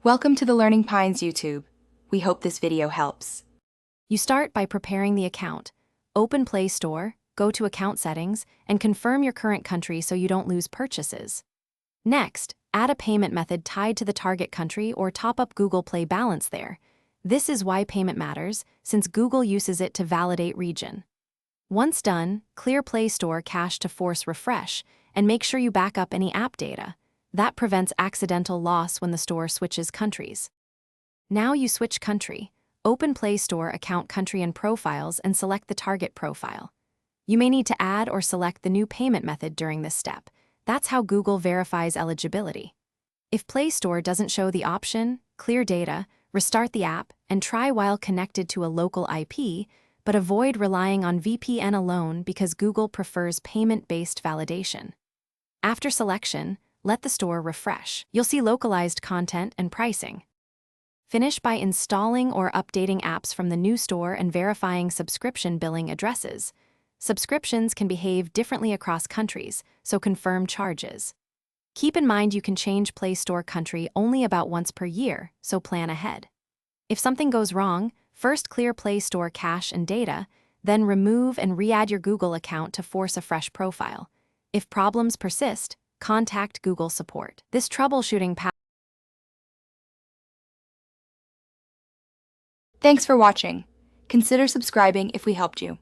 Welcome to the Learning Pines YouTube. We hope this video helps. You start by preparing the account. Open Play Store, go to Account Settings, and confirm your current country so you don't lose purchases. Next, add a payment method tied to the target country or top up Google Play balance there. This is why payment matters, since Google uses it to validate region. Once done, clear Play Store cache to force refresh, and make sure you back up any app data. That prevents accidental loss when the store switches countries. Now you switch country. Open Play Store Account Country and Profiles and select the target profile. You may need to add or select the new payment method during this step. That's how Google verifies eligibility. If Play Store doesn't show the option, clear data, restart the app, and try while connected to a local IP, but avoid relying on VPN alone because Google prefers payment-based validation. After selection, let the store refresh. You'll see localized content and pricing. Finish by installing or updating apps from the new store and verifying subscription billing addresses. Subscriptions can behave differently across countries, so confirm charges. Keep in mind you can change Play Store country only about once per year, so plan ahead. If something goes wrong, first clear Play Store cache and data, then remove and re-add your Google account to force a fresh profile. If problems persist, contact Google support. This troubleshooting Thanks for watching. Consider subscribing if we helped you.